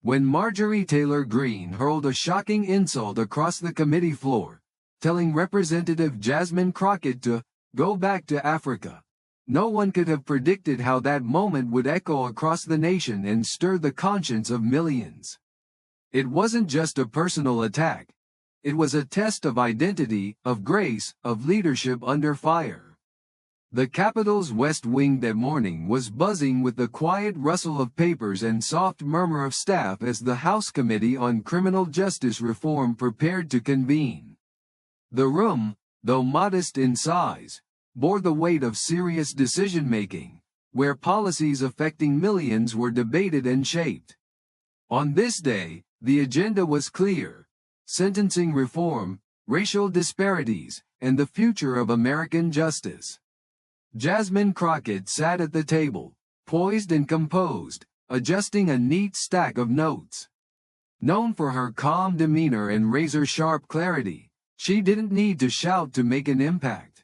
when Marjorie Taylor Greene hurled a shocking insult across the committee floor, telling Representative Jasmine Crockett to go back to Africa. No one could have predicted how that moment would echo across the nation and stir the conscience of millions. It wasn't just a personal attack. It was a test of identity, of grace, of leadership under fire. The Capitol's West Wing that morning was buzzing with the quiet rustle of papers and soft murmur of staff as the House Committee on Criminal Justice Reform prepared to convene. The room, though modest in size, bore the weight of serious decision-making, where policies affecting millions were debated and shaped. On this day, the agenda was clear: sentencing reform, racial disparities, and the future of American justice. Jasmine Crockett sat at the table, poised and composed, adjusting a neat stack of notes. Known for her calm demeanor and razor-sharp clarity, she didn't need to shout to make an impact.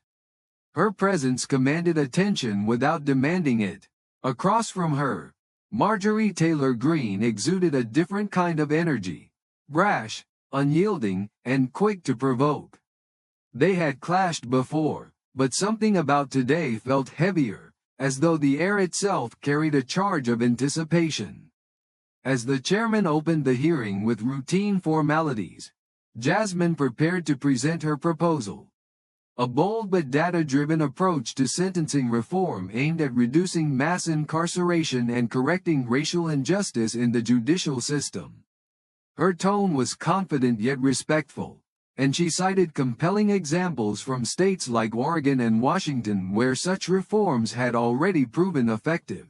Her presence commanded attention without demanding it. Across from her, Marjorie Taylor Greene exuded a different kind of energy: brash, unyielding, and quick to provoke. They had clashed before, but something about today felt heavier, as though the air itself carried a charge of anticipation. As the chairman opened the hearing with routine formalities, Jasmine prepared to present her proposal. A bold but data-driven approach to sentencing reform aimed at reducing mass incarceration and correcting racial injustice in the judicial system. Her tone was confident yet respectful, and she cited compelling examples from states like Oregon and Washington where such reforms had already proven effective.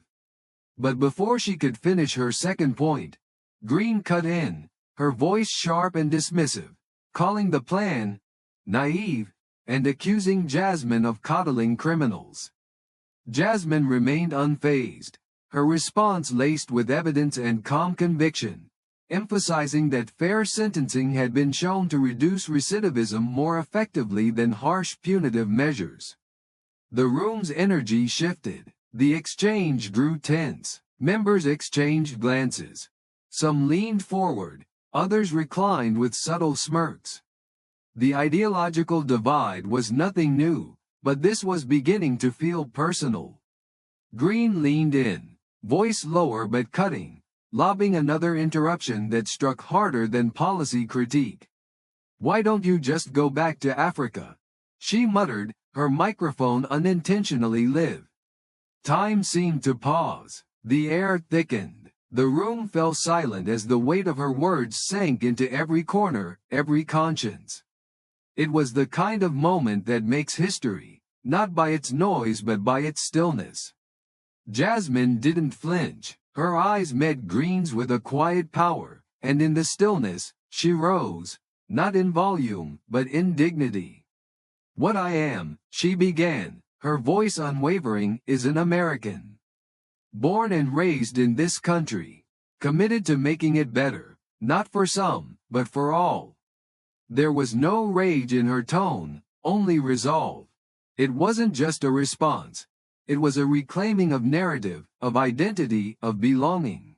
But before she could finish her second point, Greene cut in, her voice sharp and dismissive, calling the plan naive, and accusing Jasmine of coddling criminals. Jasmine remained unfazed, her response laced with evidence and calm conviction, emphasizing that fair sentencing had been shown to reduce recidivism more effectively than harsh punitive measures. The room's energy shifted. The exchange grew tense. Members exchanged glances. Some leaned forward, others reclined with subtle smirks. The ideological divide was nothing new, but this was beginning to feel personal. Greene leaned in, voice lower but cutting, lobbing another interruption that struck harder than policy critique. "Why don't you just go back to Africa?" she muttered, her microphone unintentionally live. Time seemed to pause. The air thickened. The room fell silent as the weight of her words sank into every corner, every conscience. It was the kind of moment that makes history, not by its noise but by its stillness. Jasmine didn't flinch. Her eyes met Greene's with a quiet power, and in the stillness, she rose, not in volume, but in dignity. "What I am," she began, her voice unwavering, "is an American. Born and raised in this country, committed to making it better, not for some, but for all." There was no rage in her tone, only resolve. It wasn't just a response. It was a reclaiming of narrative, of identity, of belonging.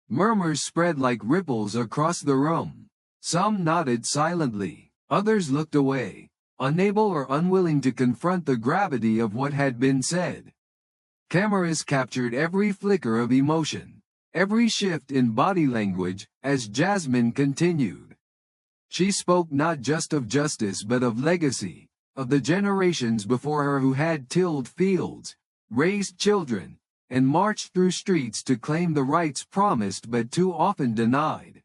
Murmurs spread like ripples across the room. Some nodded silently, others looked away, unable or unwilling to confront the gravity of what had been said. Cameras captured every flicker of emotion, every shift in body language, as Jasmine continued. She spoke not just of justice but of legacy, of the generations before her who had tilled fields, raised children, and marched through streets to claim the rights promised but too often denied.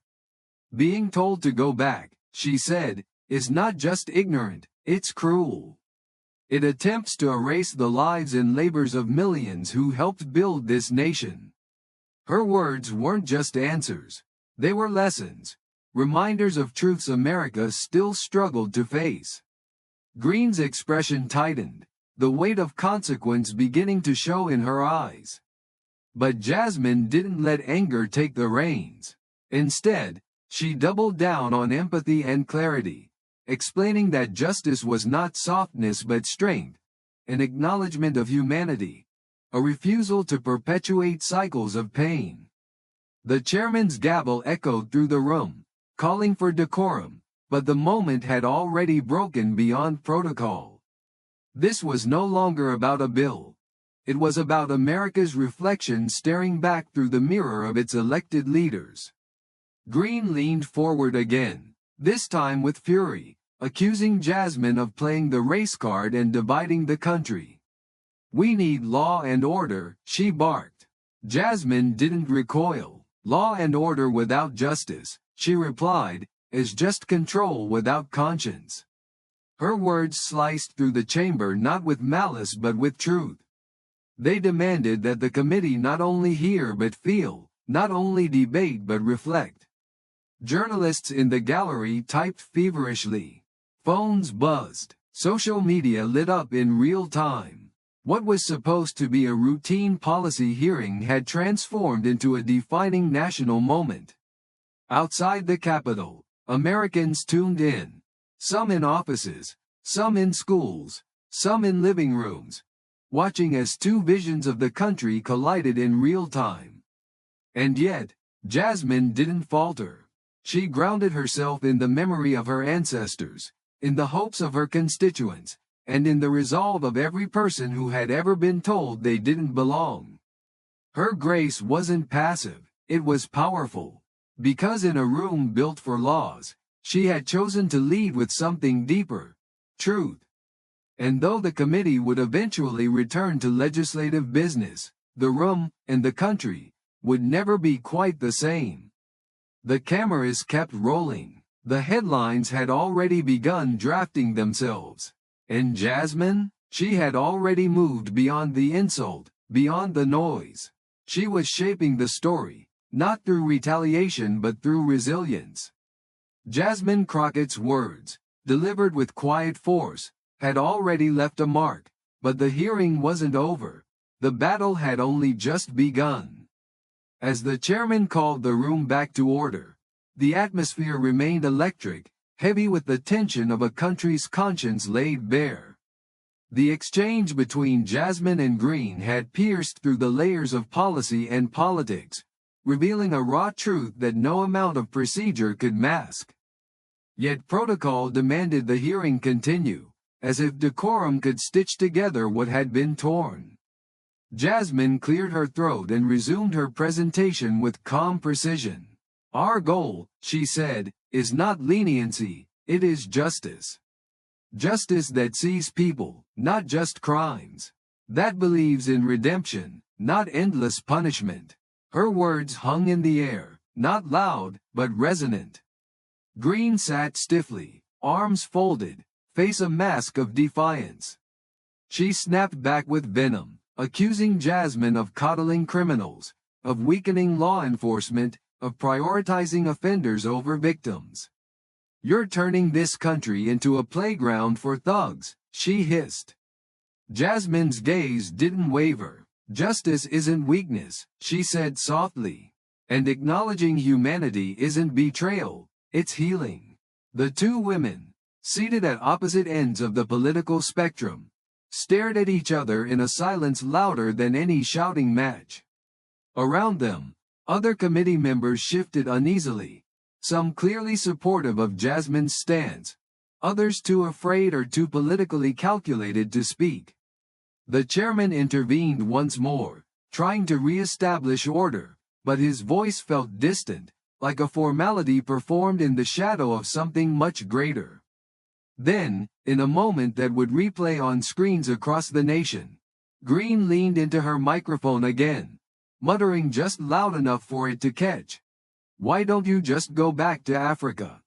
"Being told to go back," she said, "is not just ignorant, it's cruel. It attempts to erase the lives and labors of millions who helped build this nation." Her words weren't just answers. They were lessons, reminders of truths America still struggled to face. Greene's expression tightened, the weight of consequence beginning to show in her eyes. But Jasmine didn't let anger take the reins. Instead, she doubled down on empathy and clarity, explaining that justice was not softness but strength, an acknowledgement of humanity, a refusal to perpetuate cycles of pain. The chairman's gavel echoed through the room, calling for decorum, but the moment had already broken beyond protocol. This was no longer about a bill. It was about America's reflection staring back through the mirror of its elected leaders. Greene leaned forward again, this time with fury, accusing Jasmine of playing the race card and dividing the country. "We need law and order," she barked. Jasmine didn't recoil. "Law and order without justice," she replied, "is just control without conscience." Her words sliced through the chamber not with malice but with truth. They demanded that the committee not only hear but feel, not only debate but reflect. Journalists in the gallery typed feverishly. Phones buzzed. Social media lit up in real time. What was supposed to be a routine policy hearing had transformed into a defining national moment. Outside the Capitol, Americans tuned in. Some in offices, some in schools, some in living rooms, watching as two visions of the country collided in real time. And yet, Jasmine didn't falter. She grounded herself in the memory of her ancestors, in the hopes of her constituents, and in the resolve of every person who had ever been told they didn't belong. Her grace wasn't passive, it was powerful. Because in a room built for laws, she had chosen to lead with something deeper: truth. And though the committee would eventually return to legislative business, the room, and the country, would never be quite the same. The cameras kept rolling. The headlines had already begun drafting themselves. And Jasmine? She had already moved beyond the insult, beyond the noise. She was shaping the story, not through retaliation but through resilience. Jasmine Crockett's words, delivered with quiet force, had already left a mark, but the hearing wasn't over. The battle had only just begun. As the chairman called the room back to order, the atmosphere remained electric, heavy with the tension of a country's conscience laid bare. The exchange between Jasmine and Greene had pierced through the layers of policy and politics, revealing a raw truth that no amount of procedure could mask. Yet protocol demanded the hearing continue, as if decorum could stitch together what had been torn. Jasmine cleared her throat and resumed her presentation with calm precision. "Our goal," she said, "is not leniency, it is justice. Justice that sees people, not just crimes. That believes in redemption, not endless punishment." Her words hung in the air, not loud, but resonant. Greene sat stiffly, arms folded, face a mask of defiance. She snapped back with venom, accusing Jasmine of coddling criminals, of weakening law enforcement, of prioritizing offenders over victims. "You're turning this country into a playground for thugs," she hissed. Jasmine's gaze didn't waver. "Justice isn't weakness," she said softly. "And acknowledging humanity isn't betrayal, it's healing." The two women, seated at opposite ends of the political spectrum, stared at each other in a silence louder than any shouting match. Around them, other committee members shifted uneasily, some clearly supportive of Jasmine's stance, others too afraid or too politically calculated to speak. The chairman intervened once more, trying to re-establish order, but his voice felt distant, like a formality performed in the shadow of something much greater. Then, in a moment that would replay on screens across the nation, Greene leaned into her microphone again, muttering just loud enough for it to catch. "Why don't you just go back to Africa?"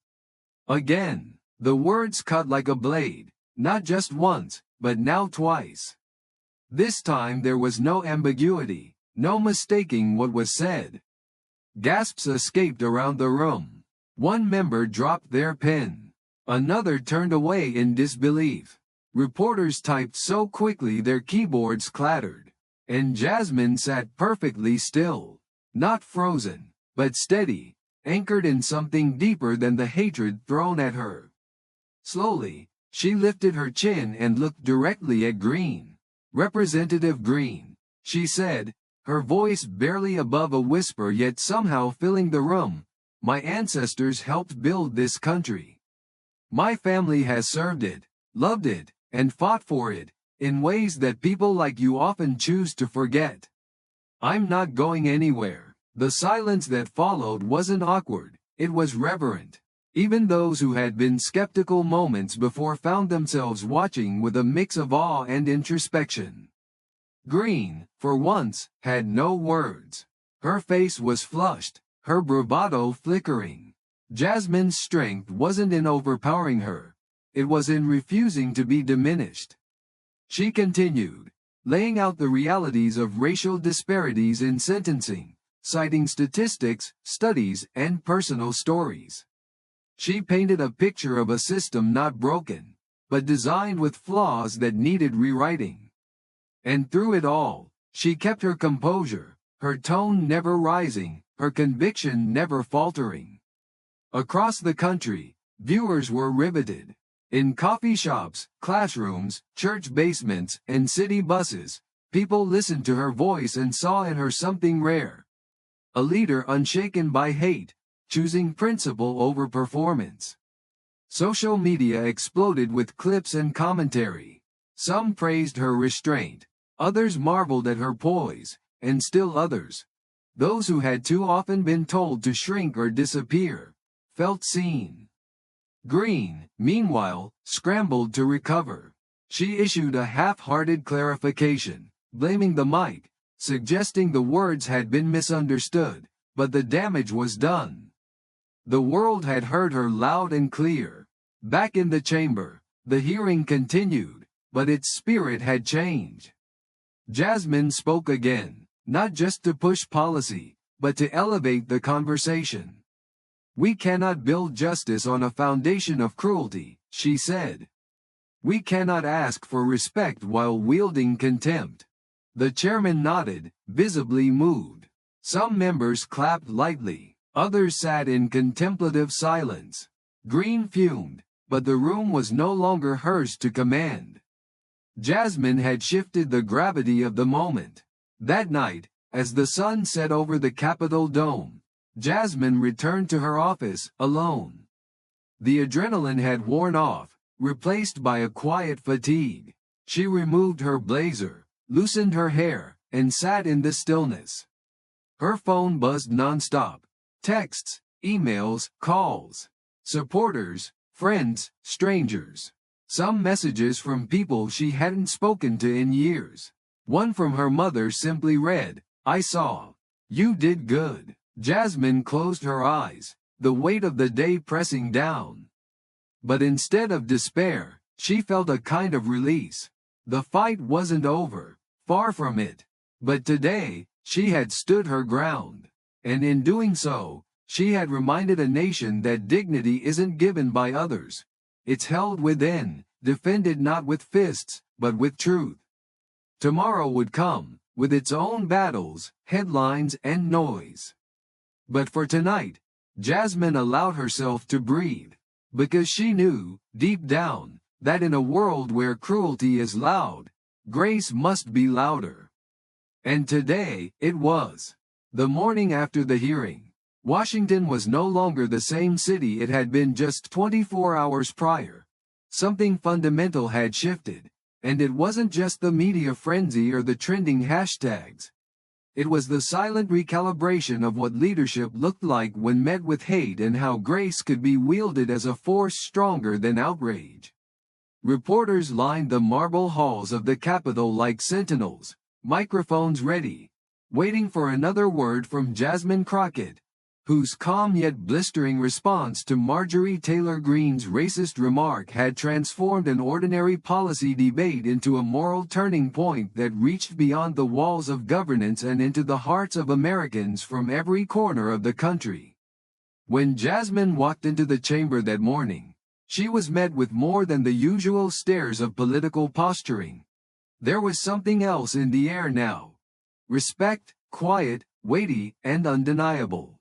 Again, the words cut like a blade, not just once, but now twice. This time there was no ambiguity, no mistaking what was said. Gasps escaped around the room. One member dropped their pen. Another turned away in disbelief. Reporters typed so quickly their keyboards clattered. And Jasmine sat perfectly still, not frozen, but steady, anchored in something deeper than the hatred thrown at her. Slowly, she lifted her chin and looked directly at Greene. "Representative Greene," she said, her voice barely above a whisper yet somehow filling the room. My ancestors helped build this country. My family has served it, loved it, and fought for it, in ways that people like you often choose to forget. I'm not going anywhere. The silence that followed wasn't awkward, it was reverent. Even those who had been skeptical moments before found themselves watching with a mix of awe and introspection. Greene, for once, had no words. Her face was flushed, her bravado flickering. Jasmine's strength wasn't in overpowering her. It was in refusing to be diminished. She continued, laying out the realities of racial disparities in sentencing, citing statistics, studies, and personal stories. She painted a picture of a system not broken, but designed with flaws that needed rewriting. And through it all, she kept her composure, her tone never rising, her conviction never faltering. Across the country, viewers were riveted. In coffee shops, classrooms, church basements, and city buses, people listened to her voice and saw in her something rare. A leader unshaken by hate, choosing principle over performance. Social media exploded with clips and commentary. Some praised her restraint, others marveled at her poise, and still others, those who had too often been told to shrink or disappear, felt seen. Greene, meanwhile, scrambled to recover. She issued a half-hearted clarification, blaming the mic, suggesting the words had been misunderstood, but the damage was done. The world had heard her loud and clear. Back in the chamber, the hearing continued, but its spirit had changed. Jasmine spoke again, not just to push policy, but to elevate the conversation. We cannot build justice on a foundation of cruelty, she said. We cannot ask for respect while wielding contempt. The chairman nodded, visibly moved. Some members clapped lightly, others sat in contemplative silence. Greene fumed, but the room was no longer hers to command. Jasmine had shifted the gravity of the moment. That night, as the sun set over the Capitol dome, Jasmine returned to her office, alone. The adrenaline had worn off, replaced by a quiet fatigue. She removed her blazer, loosened her hair, and sat in the stillness. Her phone buzzed nonstop. Texts, emails, calls. Supporters, friends, strangers. Some messages from people she hadn't spoken to in years. One from her mother simply read, "I saw. You did good." Jasmine closed her eyes, the weight of the day pressing down. But instead of despair, she felt a kind of release. The fight wasn't over, far from it. But today, she had stood her ground. And in doing so, she had reminded a nation that dignity isn't given by others. It's held within, defended not with fists, but with truth. Tomorrow would come, with its own battles, headlines, and noise. But for tonight, Jasmine allowed herself to breathe, because she knew, deep down, that in a world where cruelty is loud, grace must be louder. And today, it was. The morning after the hearing, Washington was no longer the same city it had been just 24 hours prior. Something fundamental had shifted, and it wasn't just the media frenzy or the trending hashtags. It was the silent recalibration of what leadership looked like when met with hate and how grace could be wielded as a force stronger than outrage. Reporters lined the marble halls of the Capitol like sentinels, microphones ready, waiting for another word from Jasmine Crockett, whose calm yet blistering response to Marjorie Taylor Greene's racist remark had transformed an ordinary policy debate into a moral turning point that reached beyond the walls of governance and into the hearts of Americans from every corner of the country. When Jasmine walked into the chamber that morning, she was met with more than the usual stares of political posturing. There was something else in the air now. Respect, quiet, weighty, and undeniable.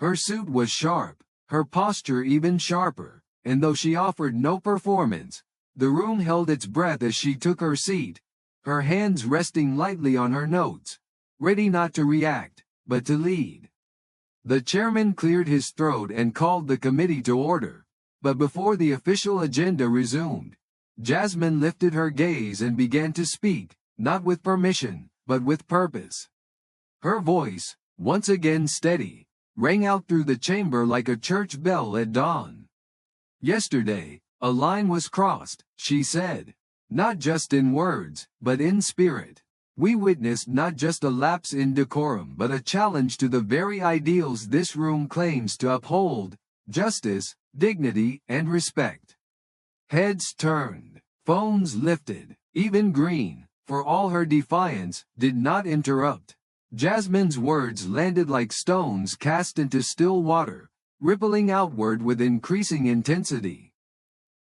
Her suit was sharp, her posture even sharper, and though she offered no performance, the room held its breath as she took her seat, her hands resting lightly on her notes, ready not to react, but to lead. The chairman cleared his throat and called the committee to order, but before the official agenda resumed, Jasmine lifted her gaze and began to speak, not with permission, but with purpose. Her voice, once again steady, rang out through the chamber like a church bell at dawn. Yesterday, a line was crossed, she said. Not just in words, but in spirit. We witnessed not just a lapse in decorum but a challenge to the very ideals this room claims to uphold: justice, dignity, and respect. Heads turned, phones lifted. Even Greene, for all her defiance, did not interrupt. Jasmine's words landed like stones cast into still water, rippling outward with increasing intensity.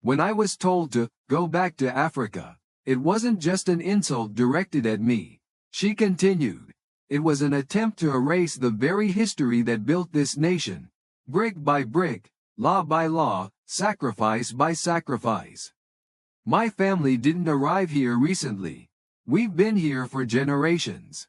When I was told to go back to Africa, it wasn't just an insult directed at me, she continued. It was an attempt to erase the very history that built this nation, brick by brick, law by law, sacrifice by sacrifice. My family didn't arrive here recently. We've been here for generations.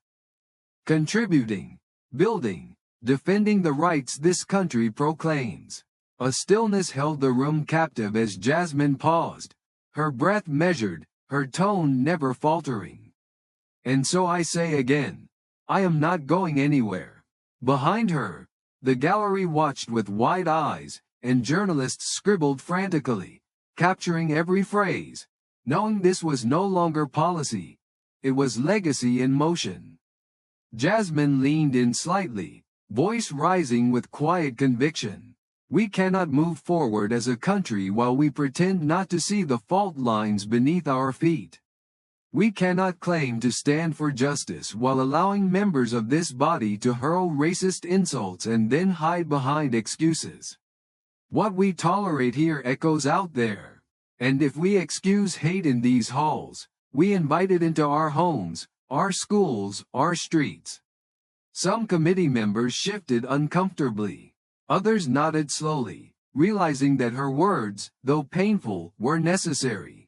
Contributing, building, defending the rights this country proclaims. A stillness held the room captive as Jasmine paused, her breath measured, her tone never faltering. And so I say again, I am not going anywhere. Behind her, the gallery watched with wide eyes, and journalists scribbled frantically, capturing every phrase, knowing this was no longer policy, it was legacy in motion. Jasmine leaned in slightly, voice rising with quiet conviction. We cannot move forward as a country while we pretend not to see the fault lines beneath our feet. We cannot claim to stand for justice while allowing members of this body to hurl racist insults and then hide behind excuses. What we tolerate here echoes out there. And if we excuse hate in these halls, we invite it into our homes, our schools, our streets. Some committee members shifted uncomfortably. Others nodded slowly, realizing that her words, though painful, were necessary.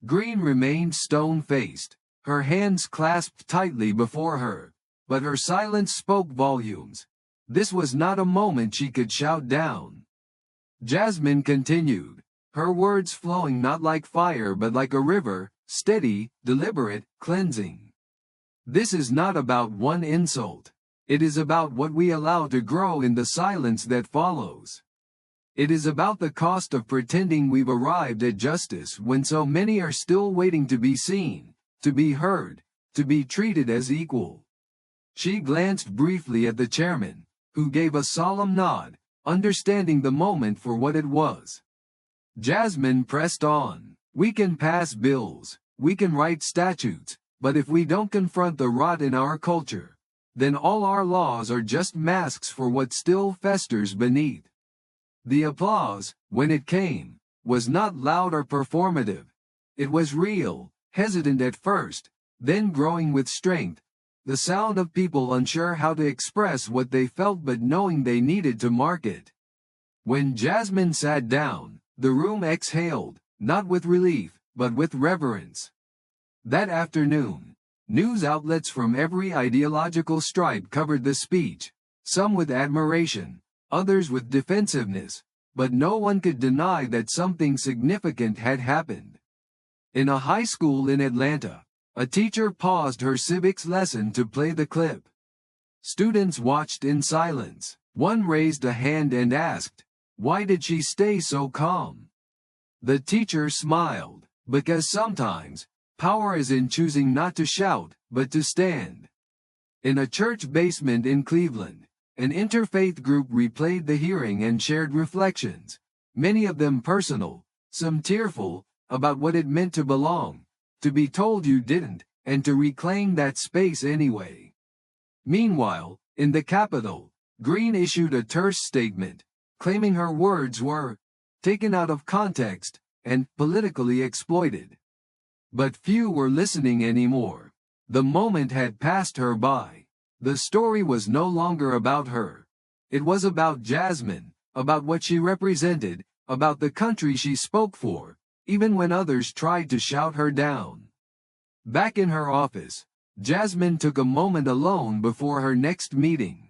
Greene remained stone-faced, her hands clasped tightly before her, but her silence spoke volumes. This was not a moment she could shout down. Jasmine continued, her words flowing not like fire but like a river, steady, deliberate, cleansing. This is not about one insult. It is about what we allow to grow in the silence that follows. It is about the cost of pretending we've arrived at justice when so many are still waiting to be seen, to be heard, to be treated as equal. She glanced briefly at the chairman, who gave a solemn nod, understanding the moment for what it was. Jasmine pressed on. We can pass bills, we can write statutes, but if we don't confront the rot in our culture, then all our laws are just masks for what still festers beneath. The applause, when it came, was not loud or performative. It was real, hesitant at first, then growing with strength, the sound of people unsure how to express what they felt but knowing they needed to mark it. When Jasmine sat down, the room exhaled, not with relief, but with reverence. That afternoon, news outlets from every ideological stripe covered the speech, some with admiration, others with defensiveness, but no one could deny that something significant had happened. In a high school in Atlanta, a teacher paused her civics lesson to play the clip. Students watched in silence. One raised a hand and asked, "Why did she stay so calm?" The teacher smiled, because sometimes, power is in choosing not to shout, but to stand. In a church basement in Cleveland, an interfaith group replayed the hearing and shared reflections, many of them personal, some tearful, about what it meant to belong, to be told you didn't, and to reclaim that space anyway. Meanwhile, in the Capitol, Greene issued a terse statement, claiming her words were taken out of context and politically exploited. But few were listening anymore. The moment had passed her by. The story was no longer about her. It was about Jasmine, about what she represented, about the country she spoke for, even when others tried to shout her down. Back in her office, Jasmine took a moment alone before her next meeting.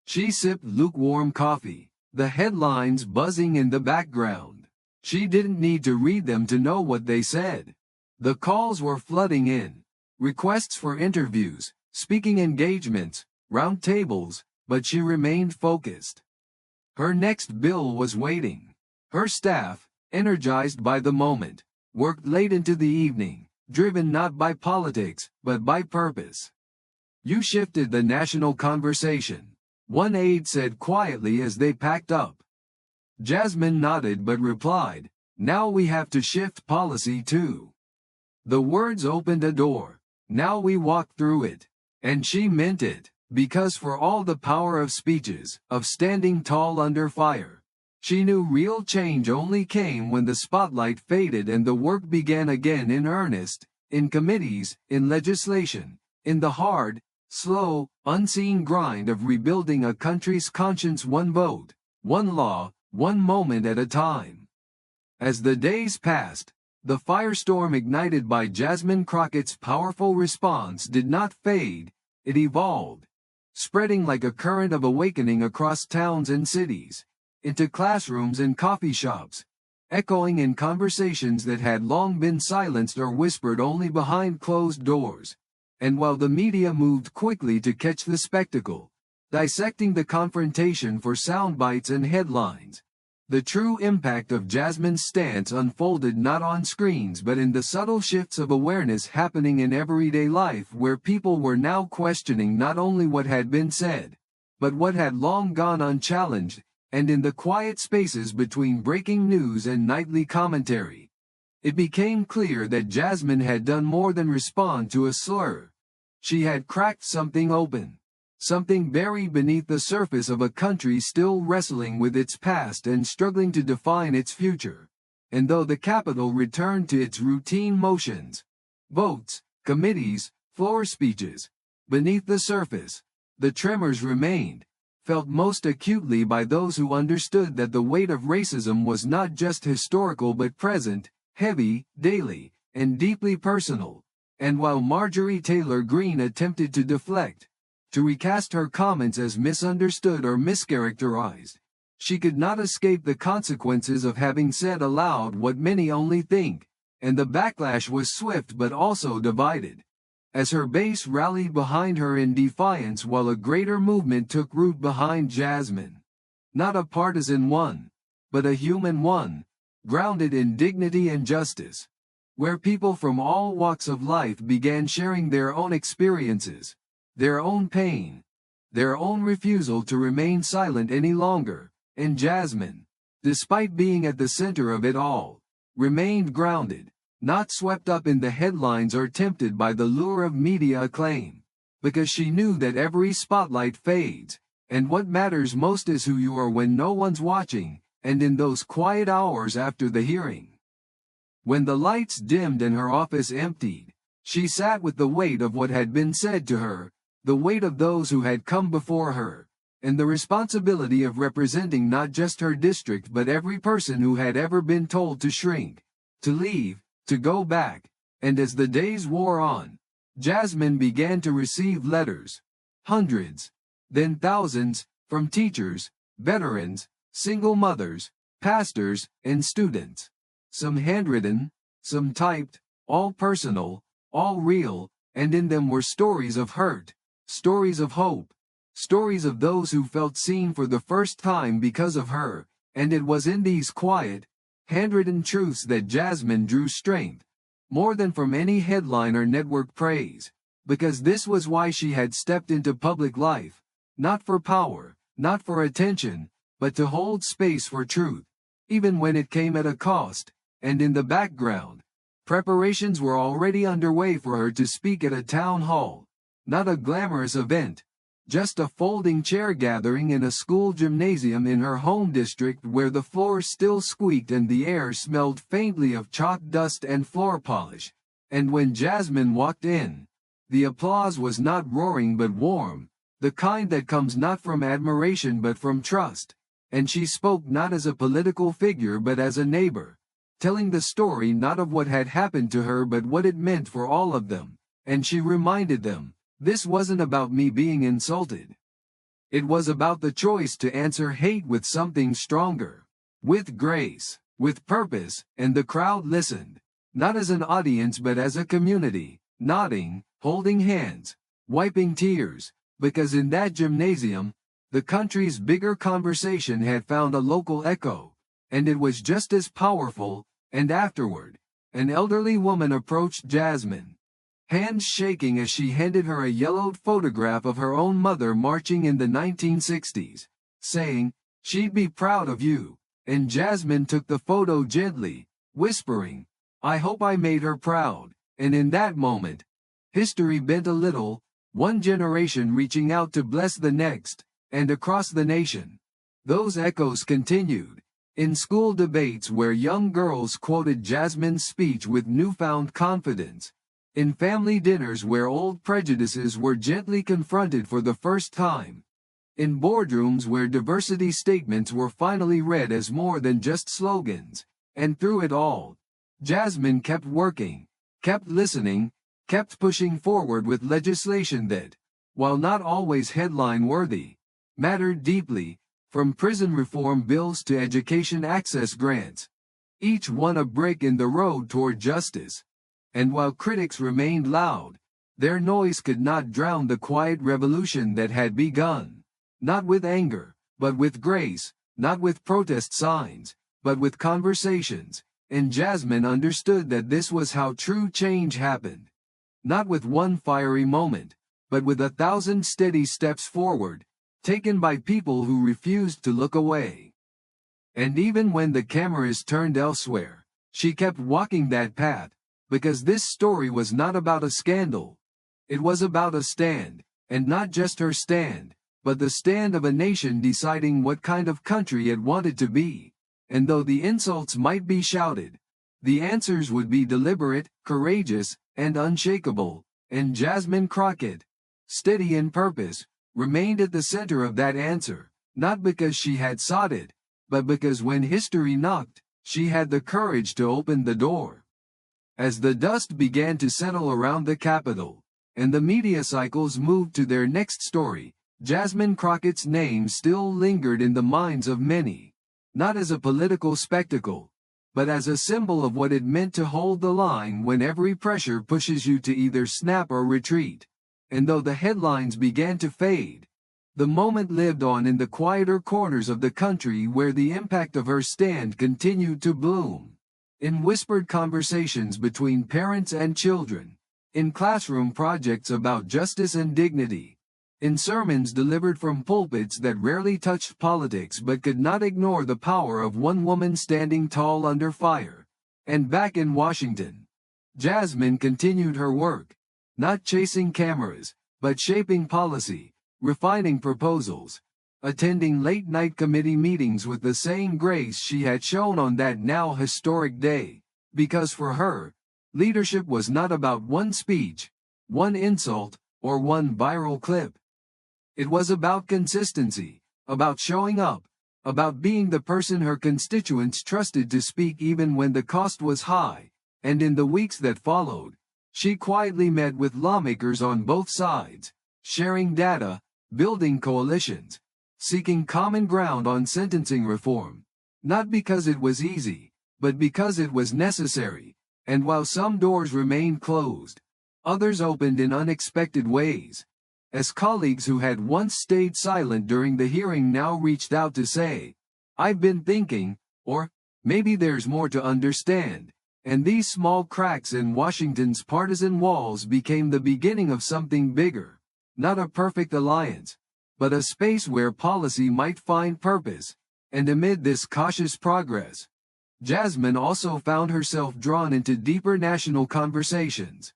She sipped lukewarm coffee, the headlines buzzing in the background. She didn't need to read them to know what they said. The calls were flooding in. Requests for interviews, speaking engagements, roundtables, but she remained focused. Her next bill was waiting. Her staff, energized by the moment, worked late into the evening, driven not by politics, but by purpose. "You shifted the national conversation," one aide said quietly as they packed up. Jasmine nodded but replied, "Now we have to shift policy too." The words opened a door. Now we walk through it. And she meant it, because for all the power of speeches, of standing tall under fire, she knew real change only came when the spotlight faded and the work began again in earnest, in committees, in legislation, in the hard, slow, unseen grind of rebuilding a country's conscience one vote, one law, one moment at a time. As the days passed, the firestorm ignited by Jasmine Crockett's powerful response did not fade, it evolved, spreading like a current of awakening across towns and cities, into classrooms and coffee shops, echoing in conversations that had long been silenced or whispered only behind closed doors. And while the media moved quickly to catch the spectacle, dissecting the confrontation for sound bites and headlines, the true impact of Jasmine's stance unfolded not on screens but in the subtle shifts of awareness happening in everyday life, where people were now questioning not only what had been said, but what had long gone unchallenged, and in the quiet spaces between breaking news and nightly commentary, it became clear that Jasmine had done more than respond to a slur. She had cracked something open. Something buried beneath the surface of a country still wrestling with its past and struggling to define its future. And though the capital returned to its routine motions, votes, committees, floor speeches, beneath the surface, the tremors remained, felt most acutely by those who understood that the weight of racism was not just historical but present, heavy, daily, and deeply personal. And while Marjorie Taylor Greene attempted to deflect, to recast her comments as misunderstood or mischaracterized, she could not escape the consequences of having said aloud what many only think, and the backlash was swift but also divided. As her base rallied behind her in defiance while a greater movement took root behind Jasmine. Not a partisan one, but a human one, grounded in dignity and justice, where people from all walks of life began sharing their own experiences, their own pain, their own refusal to remain silent any longer, and Jasmine, despite being at the center of it all, remained grounded, not swept up in the headlines or tempted by the lure of media acclaim, because she knew that every spotlight fades, and what matters most is who you are when no one's watching, and in those quiet hours after the hearing. When the lights dimmed and her office emptied, she sat with the weight of what had been said to her, the weight of those who had come before her, and the responsibility of representing not just her district but every person who had ever been told to shrink, to leave, to go back. And as the days wore on, Jasmine began to receive letters, hundreds, then thousands, from teachers, veterans, single mothers, pastors, and students. Some handwritten, some typed, all personal, all real, and in them were stories of hurt, stories of hope, stories of those who felt seen for the first time because of her, and it was in these quiet, handwritten truths that Jasmine drew strength, more than from any headline or network praise, because this was why she had stepped into public life, not for power, not for attention, but to hold space for truth, even when it came at a cost. And in the background, preparations were already underway for her to speak at a town hall, not a glamorous event, just a folding chair gathering in a school gymnasium in her home district where the floor still squeaked and the air smelled faintly of chalk dust and floor polish. And when Jasmine walked in, the applause was not roaring but warm, the kind that comes not from admiration but from trust. And she spoke not as a political figure but as a neighbor, telling the story not of what had happened to her but what it meant for all of them, and she reminded them, this wasn't about me being insulted. It was about the choice to answer hate with something stronger, with grace, with purpose, and the crowd listened, not as an audience but as a community, nodding, holding hands, wiping tears, because in that gymnasium, the country's bigger conversation had found a local echo, and it was just as powerful. And afterward, an elderly woman approached Jasmine, hands shaking as she handed her a yellowed photograph of her own mother marching in the 1960s, saying, "She'd be proud of you," and Jasmine took the photo gently, whispering, "I hope I made her proud," and in that moment, history bent a little, one generation reaching out to bless the next, and across the nation, those echoes continued. In school debates where young girls quoted Jasmine's speech with newfound confidence, in family dinners where old prejudices were gently confronted for the first time, in boardrooms where diversity statements were finally read as more than just slogans, and through it all, Jasmine kept working, kept listening, kept pushing forward with legislation that, while not always headline-worthy, mattered deeply, from prison reform bills to education access grants, each one a brick in the road toward justice. And while critics remained loud, their noise could not drown the quiet revolution that had begun, not with anger, but with grace, not with protest signs, but with conversations, and Jasmine understood that this was how true change happened. Not with one fiery moment, but with 1,000 steady steps forward, taken by people who refused to look away. And even when the cameras turned elsewhere, she kept walking that path, because this story was not about a scandal. It was about a stand, and not just her stand, but the stand of a nation deciding what kind of country it wanted to be. And though the insults might be shouted, the answers would be deliberate, courageous, and unshakable, and Jasmine Crockett, steady in purpose, remained at the center of that answer, not because she had sought it, but because when history knocked, she had the courage to open the door. As the dust began to settle around the Capitol, and the media cycles moved to their next story, Jasmine Crockett's name still lingered in the minds of many, not as a political spectacle, but as a symbol of what it meant to hold the line when every pressure pushes you to either snap or retreat. And though the headlines began to fade, the moment lived on in the quieter corners of the country where the impact of her stand continued to bloom. In whispered conversations between parents and children, in classroom projects about justice and dignity, in sermons delivered from pulpits that rarely touched politics but could not ignore the power of one woman standing tall under fire. And back in Washington, Jasmine continued her work, not chasing cameras, but shaping policy, refining proposals, attending late-night committee meetings with the same grace she had shown on that now historic day, because for her, leadership was not about one speech, one insult, or one viral clip. It was about consistency, about showing up, about being the person her constituents trusted to speak even when the cost was high, and in the weeks that followed, she quietly met with lawmakers on both sides, sharing data, building coalitions, seeking common ground on sentencing reform, not because it was easy, but because it was necessary. And while some doors remained closed, others opened in unexpected ways. As colleagues who had once stayed silent during the hearing now reached out to say, "I've been thinking," or, "Maybe there's more to understand." And these small cracks in Washington's partisan walls became the beginning of something bigger, not a perfect alliance, but a space where policy might find purpose. And amid this cautious progress, Jasmine also found herself drawn into deeper national conversations,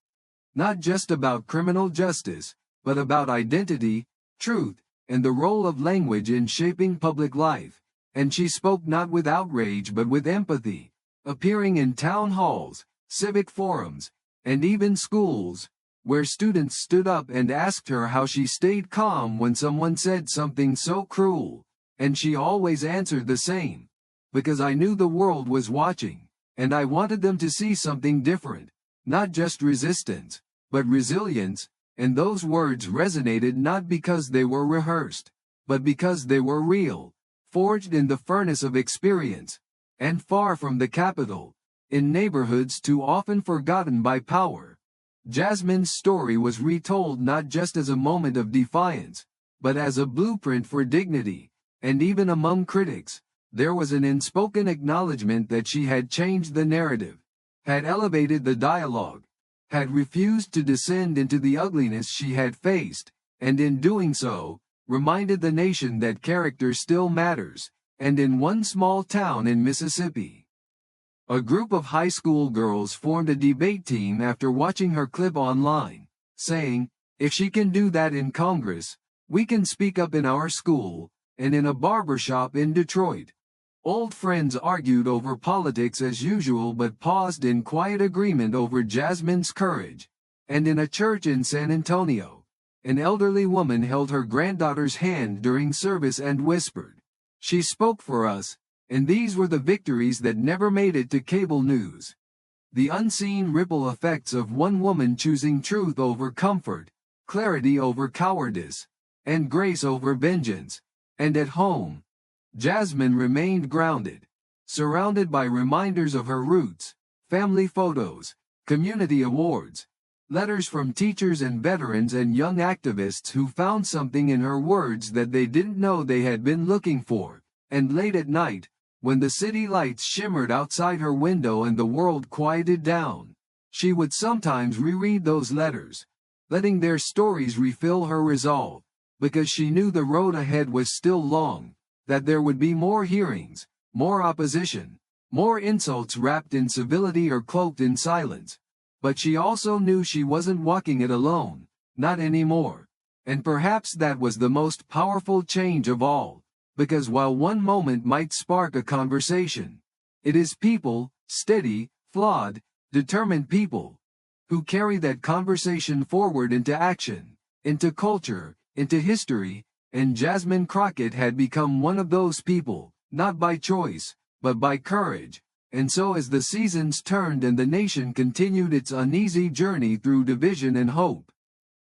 not just about criminal justice, but about identity, truth, and the role of language in shaping public life. And she spoke not with outrage but with empathy, appearing in town halls, civic forums, and even schools, where students stood up and asked her how she stayed calm when someone said something so cruel, and she always answered the same, "Because I knew the world was watching, and I wanted them to see something different, not just resistance, but resilience, and those words resonated not because they were rehearsed, but because they were real, forged in the furnace of experience, and far from the capital, in neighborhoods too often forgotten by power. Jasmine's story was retold not just as a moment of defiance, but as a blueprint for dignity, and even among critics, there was an unspoken acknowledgement that she had changed the narrative, had elevated the dialogue, had refused to descend into the ugliness she had faced, and in doing so, reminded the nation that character still matters, and in one small town in Mississippi. A group of high school girls formed a debate team after watching her clip online, saying, "If she can do that in Congress, we can speak up in our school, and in a barbershop in Detroit." Old friends argued over politics as usual but paused in quiet agreement over Jasmine's courage. And in a church in San Antonio, an elderly woman held her granddaughter's hand during service and whispered, "She spoke for us," and these were the victories that never made it to cable news. The unseen ripple effects of one woman choosing truth over comfort, clarity over cowardice, and grace over vengeance. And at home, Jasmine remained grounded, surrounded by reminders of her roots, family photos, community awards, letters from teachers and veterans and young activists who found something in her words that they didn't know they had been looking for. And late at night, when the city lights shimmered outside her window and the world quieted down, she would sometimes reread those letters, letting their stories refill her resolve, because she knew the road ahead was still long, that there would be more hearings, more opposition, more insults wrapped in civility or cloaked in silence. But she also knew she wasn't walking it alone, not anymore. And perhaps that was the most powerful change of all. Because while one moment might spark a conversation, it is people, steady, flawed, determined people, who carry that conversation forward into action, into culture, into history, and Jasmine Crockett had become one of those people, not by choice, but by courage. And so as the seasons turned and the nation continued its uneasy journey through division and hope,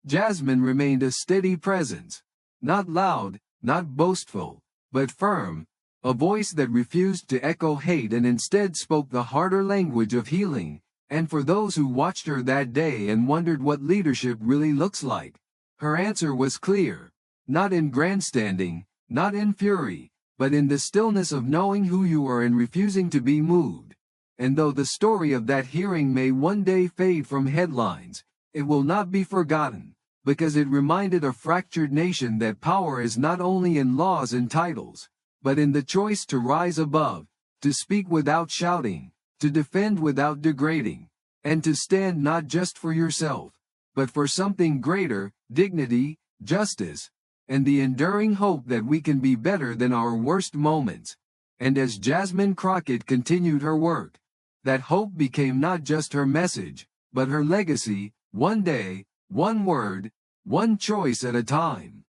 Jasmine remained a steady presence, not loud, not boastful, but firm, a voice that refused to echo hate and instead spoke the harder language of healing. And for those who watched her that day and wondered what leadership really looks like, her answer was clear, not in grandstanding, not in fury, but in the stillness of knowing who you are and refusing to be moved. And though the story of that hearing may one day fade from headlines, it will not be forgotten, because it reminded a fractured nation that power is not only in laws and titles, but in the choice to rise above, to speak without shouting, to defend without degrading, and to stand not just for yourself, but for something greater, dignity, justice, and the enduring hope that we can be better than our worst moments. And as Jasmine Crockett continued her work, that hope became not just her message, but her legacy, one day, one word, one choice at a time.